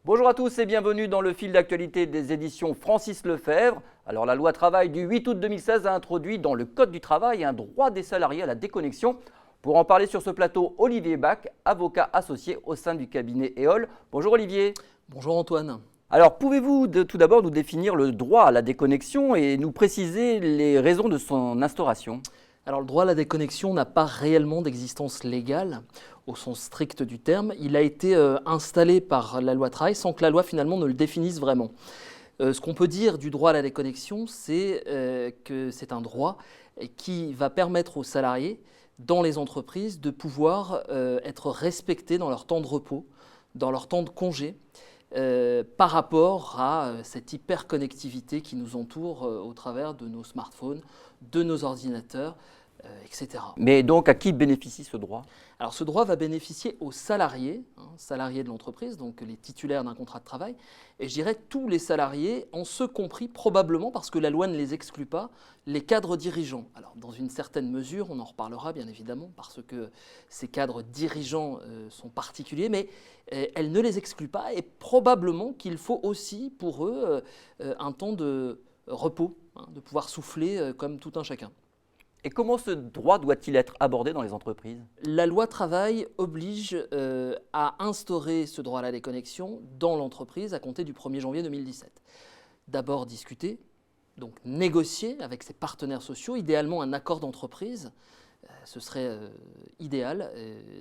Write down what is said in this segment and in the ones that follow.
Bonjour à tous et bienvenue dans le fil d'actualité des éditions Francis Lefebvre. Alors la loi travail du 8 août 2016 a introduit dans le Code du travail un droit des salariés à la déconnexion. Pour en parler sur ce plateau, Olivier Bach, avocat associé au sein du cabinet EOL. Bonjour Olivier. Bonjour Antoine. Alors pouvez-vous tout d'abord nous définir le droit à la déconnexion et nous préciser les raisons de son instauration ? Alors le droit à la déconnexion n'a pas réellement d'existence légale au sens strict du terme. Il a été installé par la loi travail sans que la loi finalement ne le définisse vraiment. Ce qu'on peut dire du droit à la déconnexion, c'est que c'est un droit qui va permettre aux salariés dans les entreprises de pouvoir être respectés dans leur temps de repos, dans leur temps de congé, par rapport à cette hyperconnectivité qui nous entoure au travers de nos smartphones, de nos ordinateurs, etc. Mais donc à qui bénéficie ce droit ? Alors ce droit va bénéficier aux salariés, salariés de l'entreprise, donc les titulaires d'un contrat de travail, et je dirais tous les salariés, en ce compris probablement, parce que la loi ne les exclut pas, les cadres dirigeants. Alors dans une certaine mesure, on en reparlera bien évidemment, parce que ces cadres dirigeants sont particuliers, mais elle ne les exclut pas, et probablement qu'il faut aussi pour eux un temps de repos, de pouvoir souffler comme tout un chacun. Et comment ce droit doit-il être abordé dans les entreprises ? La loi travail oblige à instaurer ce droit à la déconnexion dans l'entreprise à compter du 1er janvier 2017. D'abord discuter, donc négocier avec ses partenaires sociaux, idéalement un accord d'entreprise. Ce serait idéal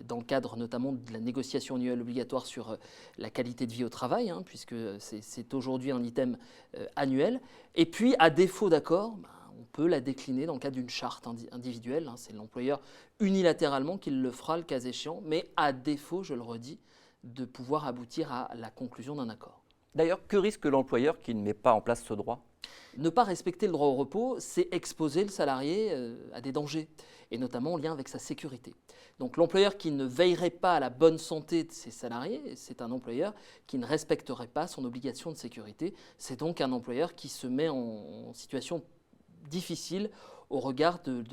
dans le cadre notamment de la négociation annuelle obligatoire sur la qualité de vie au travail, puisque c'est aujourd'hui un item annuel. Et puis, à défaut d'accord, on peut la décliner dans le cadre d'une charte individuelle. C'est l'employeur unilatéralement qui le fera le cas échéant, mais à défaut, je le redis, de pouvoir aboutir à la conclusion d'un accord. D'ailleurs, que risque l'employeur qui ne met pas en place ce droit ? Ne pas respecter le droit au repos, c'est exposer le salarié à des dangers, et notamment en lien avec sa sécurité. Donc l'employeur qui ne veillerait pas à la bonne santé de ses salariés, c'est un employeur qui ne respecterait pas son obligation de sécurité. C'est donc un employeur qui se met en situation difficile au regard de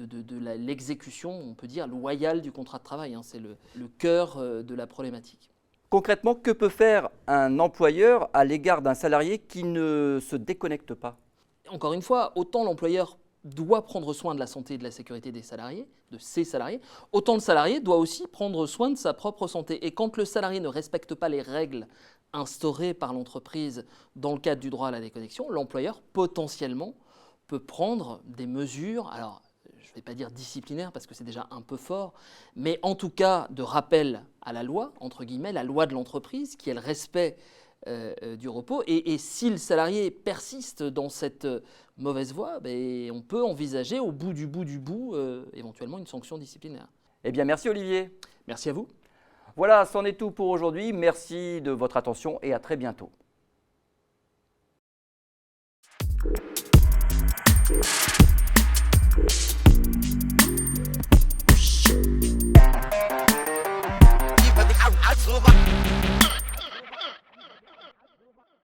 l'exécution, on peut dire, loyale du contrat de travail. C'est le cœur de la problématique. Concrètement, que peut faire un employeur à l'égard d'un salarié qui ne se déconnecte pas ? Encore une fois, autant l'employeur doit prendre soin de la santé et de la sécurité des salariés, de ses salariés, autant le salarié doit aussi prendre soin de sa propre santé. Et quand le salarié ne respecte pas les règles instaurées par l'entreprise dans le cadre du droit à la déconnexion, l'employeur potentiellement peut prendre des mesures, alors je ne vais pas dire disciplinaires parce que c'est déjà un peu fort, mais en tout cas de rappel à la loi, entre guillemets, la loi de l'entreprise, qui est le respect du repos. Et si le salarié persiste dans cette mauvaise voie, on peut envisager au bout du bout, éventuellement une sanction disciplinaire. Eh bien, merci Olivier. Merci à vous. Voilà, c'en est tout pour aujourd'hui. Merci de votre attention et à très bientôt.